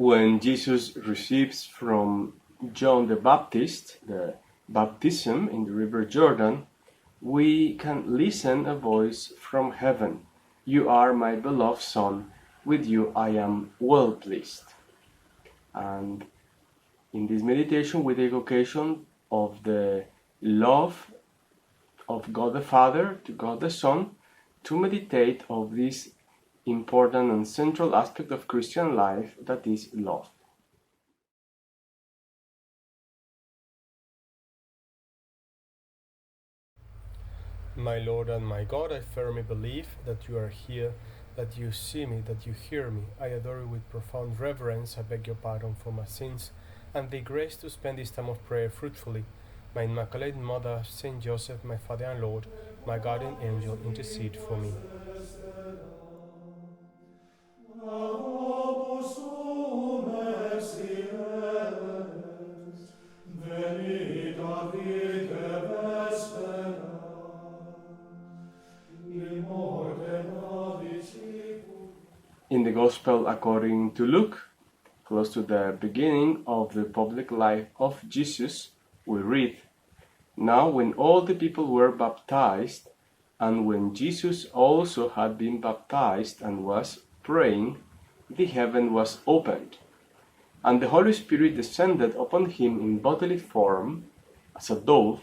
when Jesus receives from John the Baptist the baptism in the river Jordan, we can listen a voice from heaven. You are my beloved Son, with you I am well pleased. And in this meditation we take occasion of the love of God the Father to God the Son, to meditate of this important and central aspect of Christian life, that is love. My Lord and my God, I firmly believe that you are here, that you see me, that you hear me. I adore you with profound reverence. I beg your pardon for my sins, and the grace to spend this time of prayer fruitfully. My Immaculate Mother, Saint Joseph, my Father and Lord, my guardian angel, intercede for me. In the Gospel according to Luke, close to the beginning of the public life of Jesus, we read, "Now when all the people were baptized, and when Jesus also had been baptized and was praying, the heaven was opened, and the Holy Spirit descended upon him in bodily form as a dove,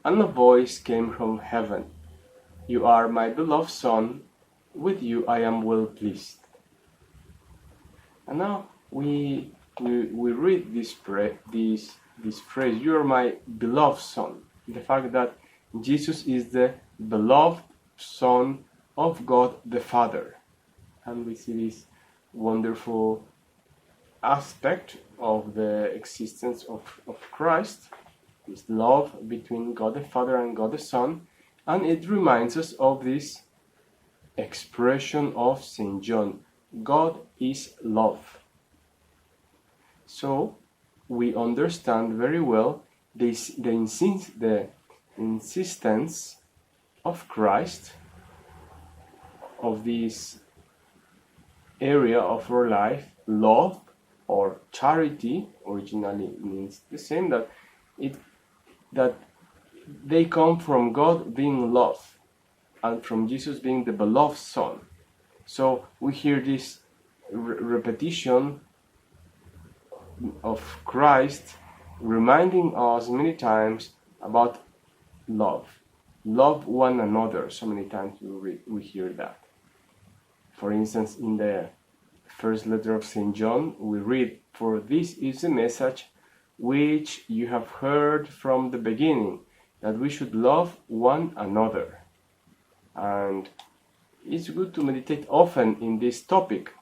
and a voice came from heaven, 'You are my beloved Son, with you I am well pleased.'" And now we read this phrase, "You are my beloved Son." The fact that Jesus is the beloved Son of God the Father. And we see this wonderful aspect of the existence of Christ, this love between God the Father and God the Son, and it reminds us of this expression of St. John, God is love. So we understand very well the insistence of Christ, of this area of our life, love or charity. Originally means the same, that they come from God being love and from Jesus being the beloved Son. So we hear this repetition of Christ reminding us many times about love. Love one another. So many times we hear that. For instance, in the first letter of St. John, we read, "For this is the message which you have heard from the beginning, that we should love one another." And it's good to meditate often in this topic.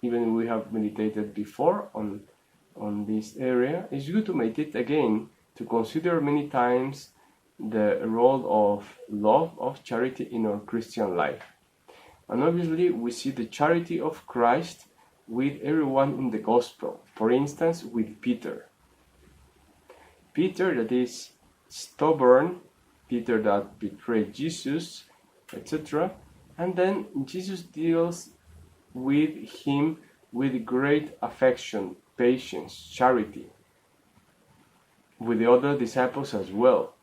Even we have meditated before on this area. It's good to meditate again, to consider many times the role of love, of charity in our Christian life. And obviously we see the charity of Christ with everyone in the Gospel. For instance, with Peter. Peter that is stubborn, Peter that betrayed Jesus, etc. And then Jesus deals with him with great affection, patience, charity, with the other disciples as well.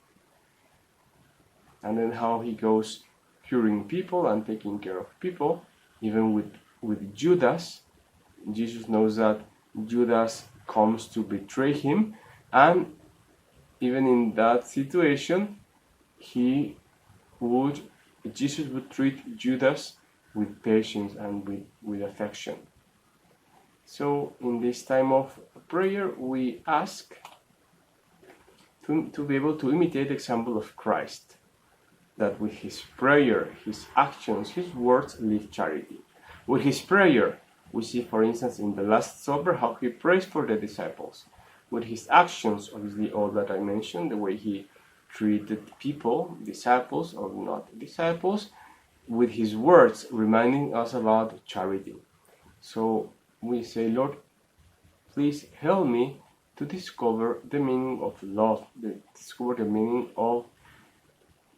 And then how he goes curing people and taking care of people, even with Judas. Jesus knows that Judas comes to betray him, and even in that situation, Jesus would treat Judas with patience and with affection. So in this time of prayer, we ask to be able to imitate the example of Christ, that with his prayer, his actions, his words live charity. With his prayer, we see, for instance, in the Last Supper, how he prays for the disciples. With his actions, obviously all that I mentioned, the way he treated people, disciples or not disciples, with his words reminding us about charity. So we say, Lord, please help me to discover the meaning of love, discover the meaning of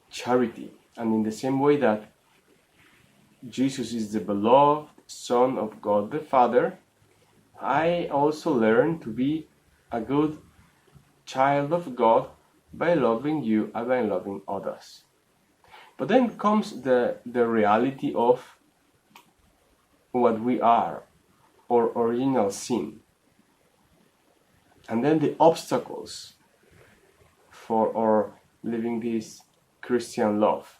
charity. And in the same way that Jesus is the beloved Son of God the Father, I also learned to be a good child of God by loving you and by loving others. But then comes the reality of what we are, or original sin. And then the obstacles for our living this Christian love,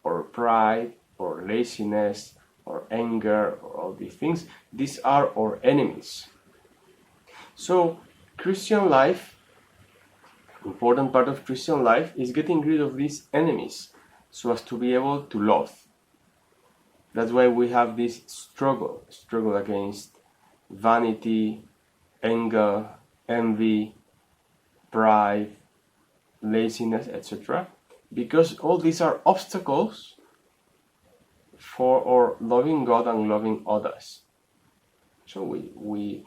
or pride, or laziness, or anger, or all these things. These are our enemies. So Christian life, important part of Christian life, is getting rid of these enemies so as to be able to love. That's why we have this struggle against vanity, anger, envy, pride, laziness, etc. Because all these are obstacles for our loving God and loving others. So we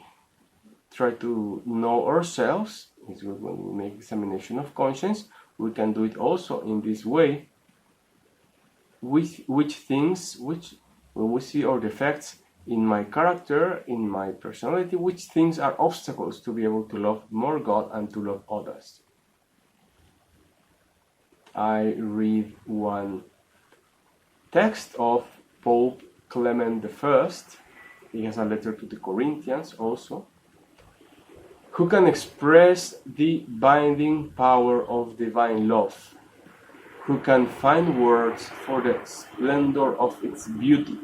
try to know ourselves. It's good when we make examination of conscience. We can do it also in this way. When we see our defects in my character, in my personality, which things are obstacles to be able to love more God and to love others. I read one text of Pope Clement I. He has a letter to the Corinthians also. Who can express the binding power of divine love? Who can find words for the splendor of its beauty?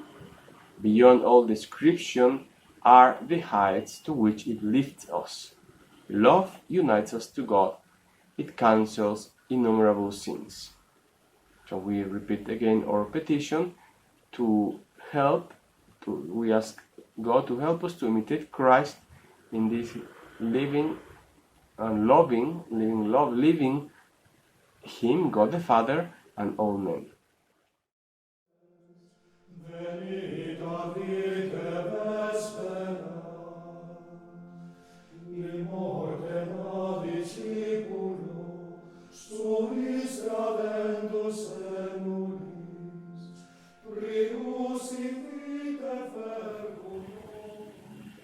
Beyond all description are the heights to which it lifts us. Love unites us to God. It cancels innumerable sins. So we repeat again our petition to help. We ask God to help us to imitate Christ in this living and loving, living Him, God the Father, and all men.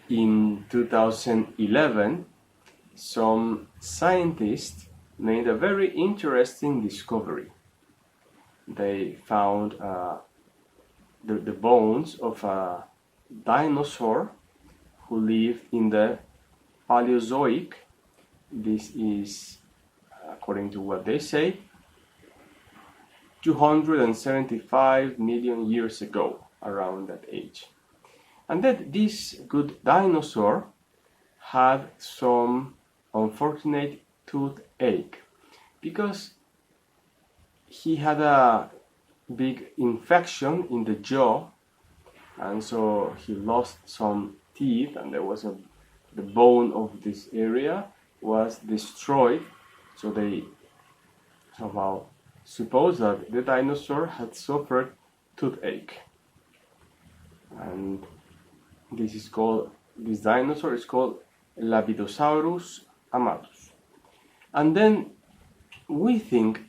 In 2011, some scientists made a very interesting discovery. They found the bones of a dinosaur who lived in the Paleozoic. This is, according to what they say, 275 million years ago, around that age. And that this good dinosaur had some unfortunate toothache because he had a big infection in the jaw, and so he lost some teeth, and the bone of this area was destroyed. So they somehow suppose that the dinosaur had suffered toothache, and this dinosaur is called Labidosaurus amatus. And then we think,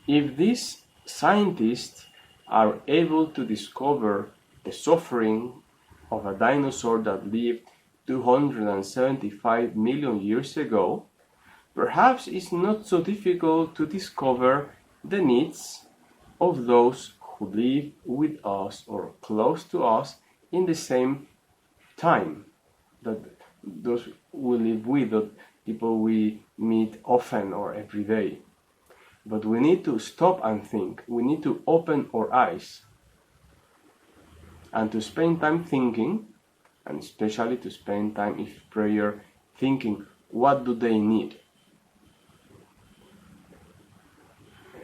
if these scientists are able to discover the suffering of a dinosaur that lived 275 million years ago, perhaps it's not so difficult to discover the needs of those who live with us or close to us in the same time, that those we live with, the people we meet often or every day. But we need to stop and think. We need to open our eyes and to spend time thinking, and especially to spend time in prayer thinking, what do they need?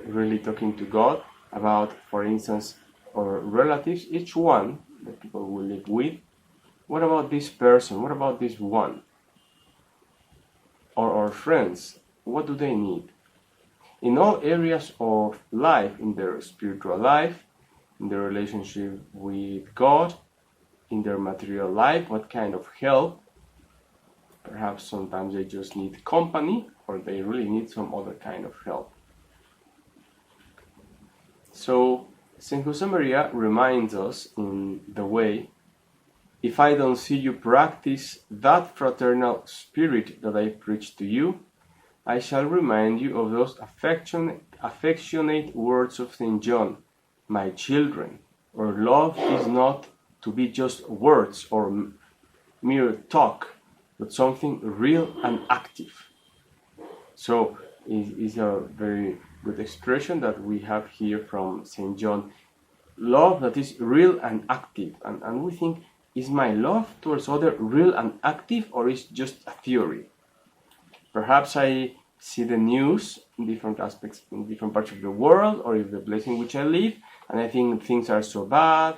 Really talking to God about, for instance, our relatives, each one, the people we live with. What about this person? What about this one? Or our friends, what do they need? In all areas of life, in their spiritual life, in their relationship with God, in their material life, what kind of help? Perhaps sometimes they just need company, or they really need some other kind of help. So Saint Josemaria reminds us in the way if I don't see you practice that fraternal spirit that I preach to you, I shall remind you of those affectionate words of St. John, my children, where love is not to be just words or mere talk, but something real and active. So it is a very good expression that we have here from St. John. Love that is real and active. And we think, is my love towards others real and active, or is just a theory? Perhaps I see the news in different aspects, in different parts of the world, or in the place in which I live, and I think things are so bad,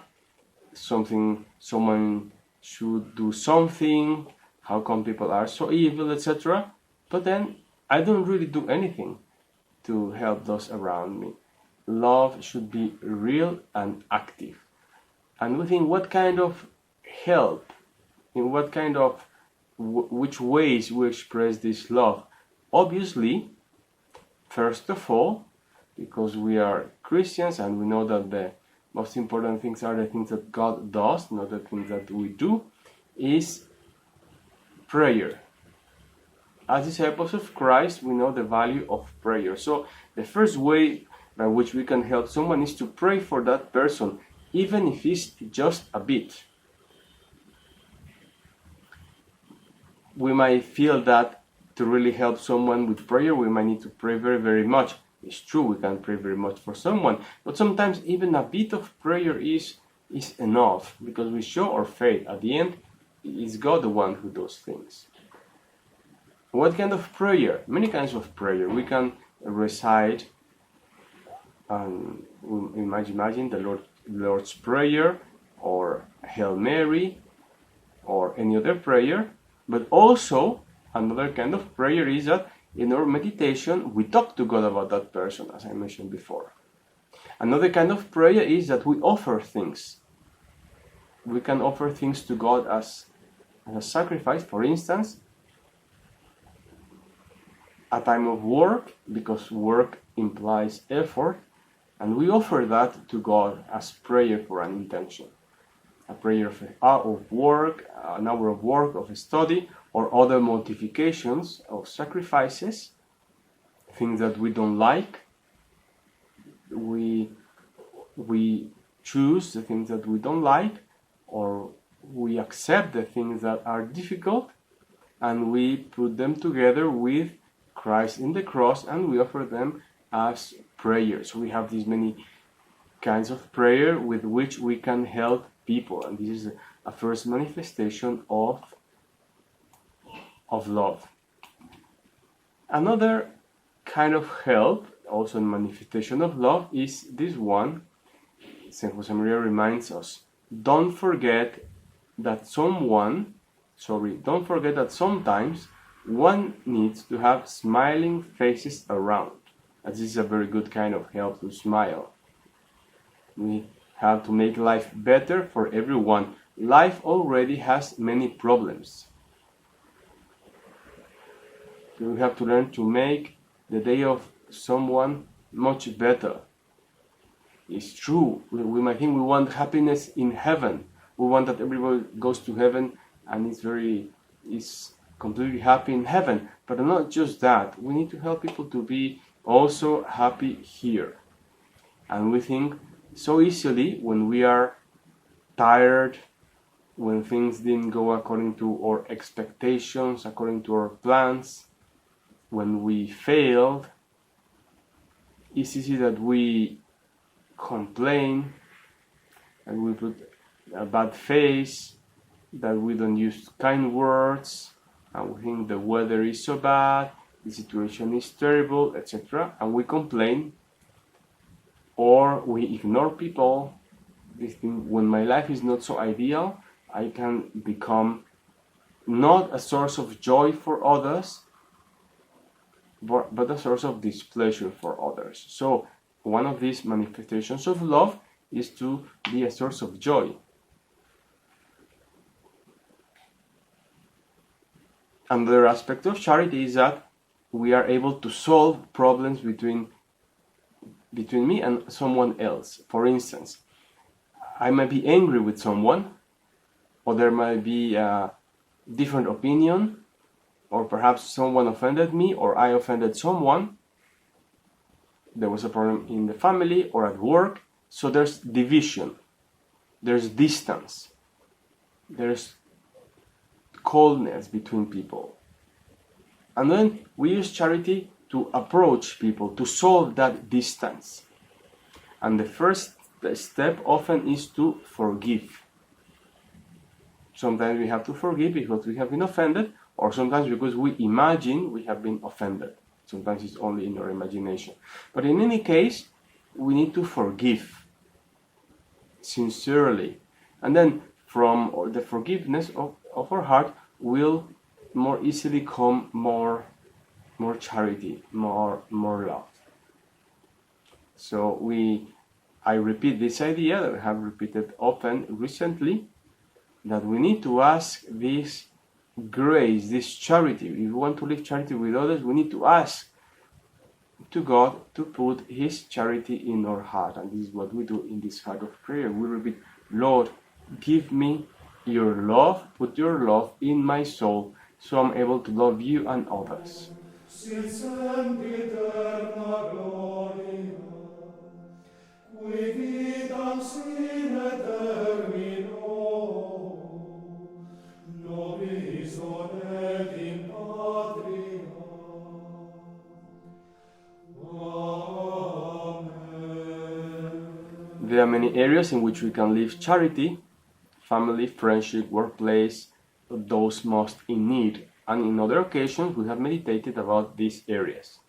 someone should do something, how come people are so evil, etc. But then I don't really do anything to help those around me. Love should be real and active. And we think, what kind of help, in what kind of, which ways we express this love? Obviously, first of all, because we are Christians and we know that the most important things are the things that God does, not the things that we do, is prayer. As disciples of Christ, we know the value of prayer. So the first way by which we can help someone is to pray for that person, even if it's just a bit. We might feel that to really help someone with prayer, we might need to pray very, very much. It's true, we can pray very much for someone, but sometimes even a bit of prayer is enough, because we show our faith. At the end, it's God the one who does things. What kind of prayer? Many kinds of prayer. We can recite, imagine the Lord's Prayer, or Hail Mary, or any other prayer. But also, another kind of prayer is that in our meditation, we talk to God about that person, as I mentioned before. Another kind of prayer is that we offer things. We can offer things to God as a sacrifice. For instance, a time of work, because work implies effort, and we offer that to God as prayer for an intention. A prayer of work, an hour of work, of study, or other mortifications or sacrifices, things that we don't like. We choose the things that we don't like, or we accept the things that are difficult, and we put them together with Christ in the cross, and we offer them as prayers. We have these many kinds of prayer with which we can help people, and this is a first manifestation of love. Another kind of help, also a manifestation of love, is this one. St. Josemaria reminds us, don't forget that sometimes one needs to have smiling faces around. And this is a very good kind of help, to smile. We have to make life better for everyone. Life already has many problems. We have to learn to make the day of someone much better. It's true, we might think we want happiness in heaven. We want that everybody goes to heaven and is completely happy in heaven. But not just that, we need to help people to be also happy here. And we think so easily when we are tired, when things didn't go according to our expectations, according to our plans, when we failed, it's easy that we complain and we put a bad face, that we don't use kind words, and we think the weather is so bad, the situation is terrible, etc. And we complain, or we ignore people. This thing, when my life is not so ideal, I can become not a source of joy for others, but a source of displeasure for others. So one of these manifestations of love is to be a source of joy. Another aspect of charity is that we are able to solve problems between me and someone else. For instance, I might be angry with someone, or there might be a different opinion, or perhaps someone offended me or I offended someone. There was a problem in the family or at work, so there's division, there's distance, there's coldness between people. And then we use charity to approach people, to solve that distance. And the first step often is to forgive. Sometimes we have to forgive because we have been offended, or sometimes because we imagine we have been offended. Sometimes it's only in our imagination. But in any case, we need to forgive sincerely. And then from the forgiveness of our heart will more easily come more charity, more love. So I repeat this idea that I have repeated often recently, that we need to ask this grace, this charity. If we want to live charity with others, we need to ask to God to put His charity in our heart. And this is what we do in this heart of prayer. We repeat, Lord, give me your love, put your love in my soul, so I'm able to love you and others. There are many areas in which we can live charity: family, friendship, workplace, those most in need. And in other occasions, we have meditated about these areas.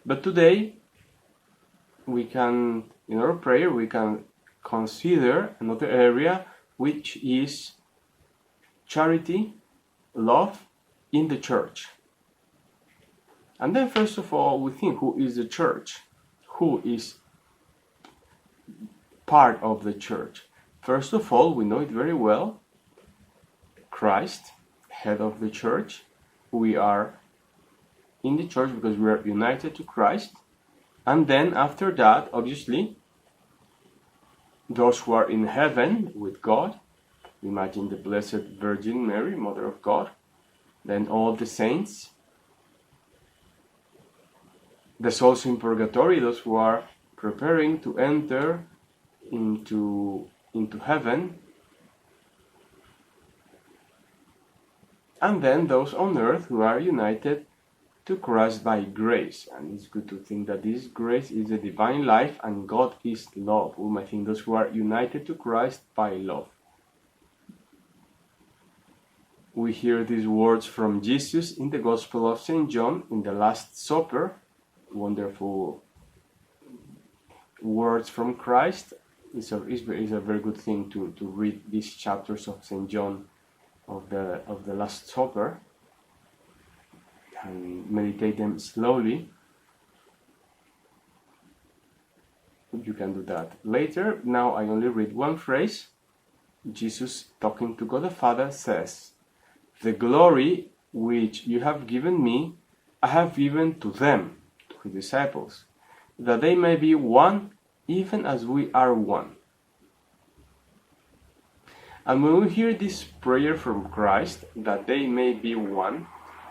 But today, in our prayer, we can consider another area, which is charity, love in the church. And then first of all, we think, who is the church? Who is part of the church? First of all, we know it very well. Christ, head of the church. We are in the church because we are united to Christ. And then after that, obviously, those who are in heaven with God. Imagine the Blessed Virgin Mary, Mother of God. Then all the saints. The souls in purgatory, those who are preparing to enter into heaven. And then those on earth who are united to Christ by grace. And it's good to think that this grace is the divine life and God is love. We might think those who are united to Christ by love. We hear these words from Jesus in the Gospel of St. John in the Last Supper. Wonderful words from Christ. It's a very good thing to read these chapters of St. John of the Last Supper and meditate them slowly. You can do that later. Now I only read one phrase. Jesus, talking to God the Father, says, "The glory which you have given me, I have given to them," to His disciples, "that they may be one, even as we are one." And when we hear this prayer from Christ, that they may be one,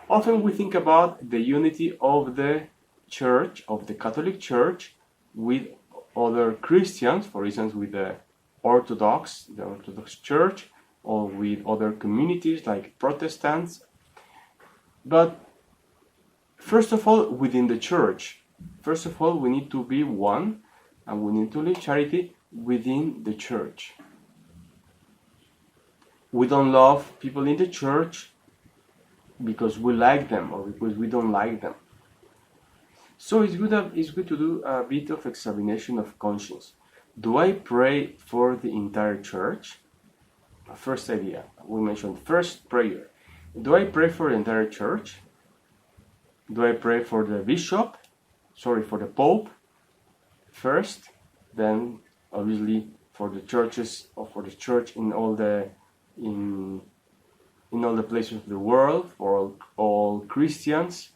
often we think about the unity of the Church, of the Catholic Church, with other Christians, for instance, with the Orthodox Church, or with other communities like Protestants. But first of all, within the Church, first of all, we need to be one, and we need to live charity within the Church. We don't love people in the Church because we like them or because we don't like them. So it's good to do a bit of examination of conscience. Do I pray for the entire Church? First idea, we mentioned first prayer. Do I pray for the entire Church? Do I pray for the bishop? For the Pope first, then obviously for the churches or for the Church in all the places of the world, for all Christians.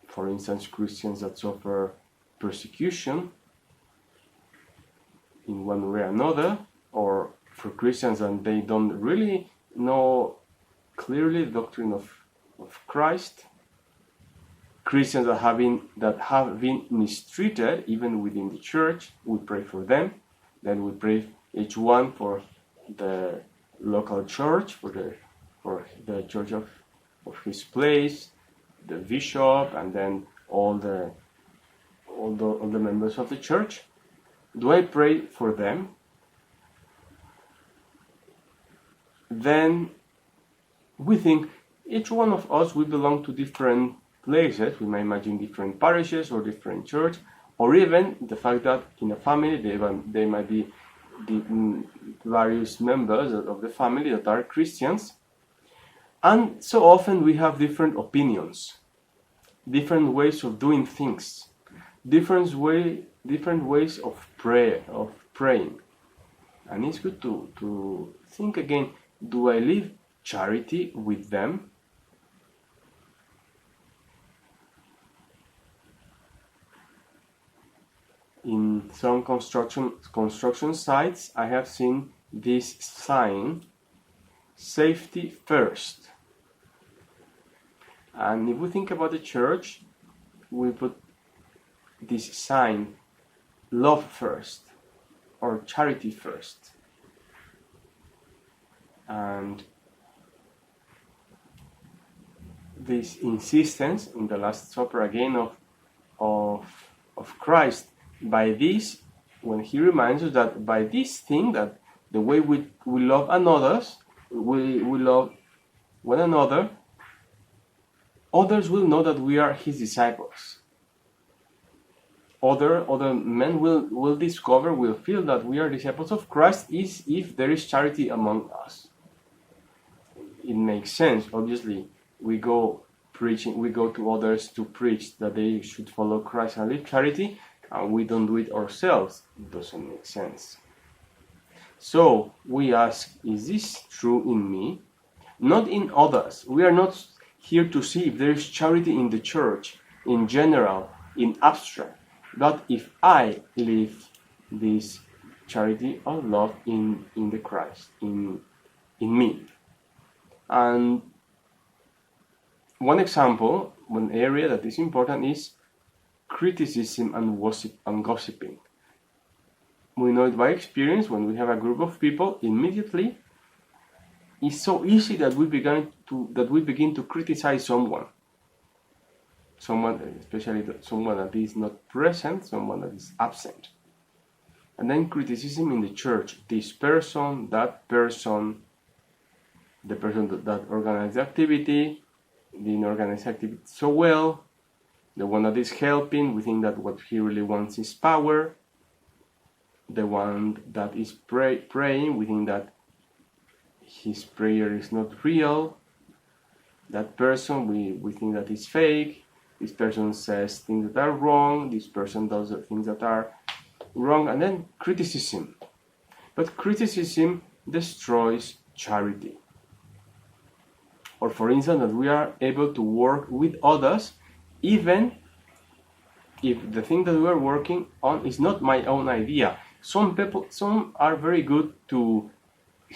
For instance, Christians that suffer persecution in one way or another, or for Christians and they don't really know clearly the doctrine of Christ. Christians that have been mistreated even within the church, we pray for them. Then we pray each one for the local church, for the church of his place, the bishop, and then all the members of the church. Do I pray for them? Then we think each one of us, we belong to different places. We might imagine different parishes or different church, or even the fact that in a family there might be various members of the family that are Christians. And so often we have different opinions, different ways of doing things, different ways of praying. And it's good to think again, do I live charity with them? In some construction sites, I have seen this sign, safety first. And if we think about the church, we put this sign, love first, or charity first. And this insistence in the Last Supper again of Christ, by this, when he reminds us that by this thing, that the way we love others, we love one another, others will know that we are his disciples. Other men will discover, will feel that we are disciples of Christ is if there is charity among us. It makes sense. Obviously, we go to others to preach that they should follow Christ and live charity, and we don't do it ourselves. It doesn't make sense. So we ask, is this true in me? Not in others. We are not here to see if there is charity in the church, in general, in abstract, but if I live this charity of love in the Christ, in me. And one example, one area that is important is criticism and gossiping. We know it by experience. When we have a group of people, immediately it's so easy that we begin to criticize someone, especially someone that is not present, someone that is absent. And then criticism in the church, this person, that person, the person that organized the activity, didn't organize the activity so well, the one that is helping, we think that what he really wants is power, the one that is praying, we think that his prayer is not real, that person, we think that is fake, this person says things that are wrong, this person does the things that are wrong, and then criticism. But criticism destroys charity. Or for instance, that we are able to work with others even if the thing that we are working on is not my own idea. Some are very good to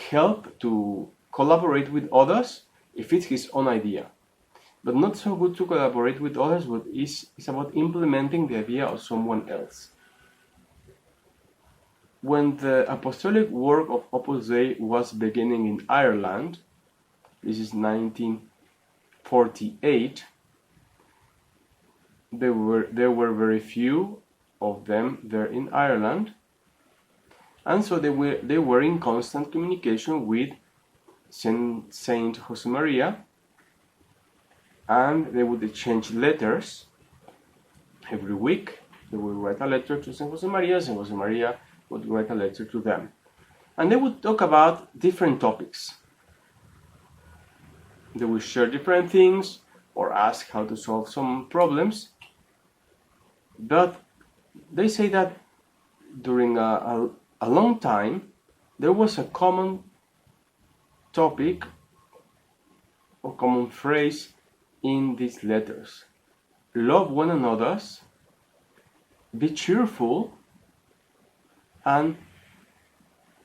help, to collaborate with others if it's his own idea. But not so good to collaborate with others, but it's about implementing the idea of someone else. When the apostolic work of Opus Dei was beginning in Ireland, this is 1948, there were very few of them there in Ireland, and so they were in constant communication with Saint Josemaria, and they would exchange letters every week. They would write a letter to Saint Josemaria, Saint Josemaria would write a letter to them, and they would talk about different topics. They would share different things or ask how to solve some problems. But they say that during a long time, there was a common topic or common phrase in these letters. Love one another, be cheerful, and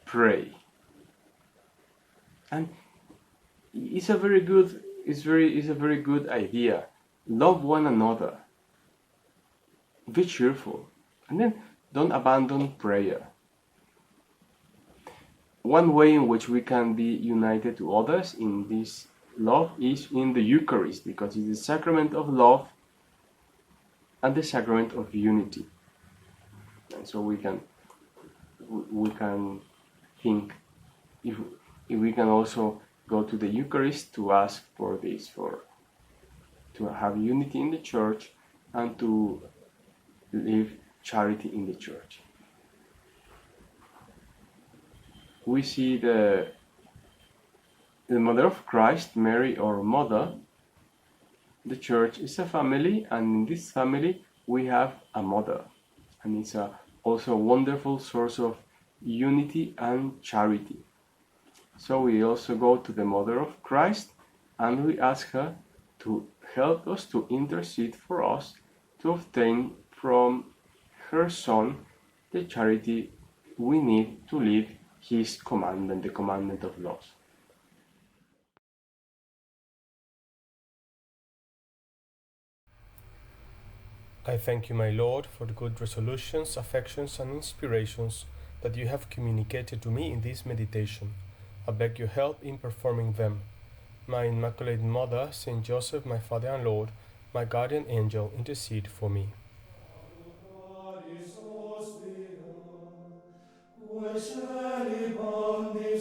pray. And it's a very good, it's a very good idea. Love one another. Be cheerful. And then don't abandon prayer. One way in which we can be united to others in this love is in the Eucharist, because it's the sacrament of love and the sacrament of unity. And so we can think if we can also go to the Eucharist to ask for this, to have unity in the church and to live charity in the church. We see the Mother of Christ, Mary, our Mother. The church is a family, and in this family we have a mother, and it's also a wonderful source of unity and charity. So we also go to the Mother of Christ and we ask her to help us, to intercede for us, to obtain from her Son the charity we need to live His commandment, the commandment of love. I thank you, my Lord, for the good resolutions, affections, and inspirations that you have communicated to me in this meditation. I beg your help in performing them. My Immaculate Mother, Saint Joseph, my Father and Lord, my guardian angel, intercede for me. Quae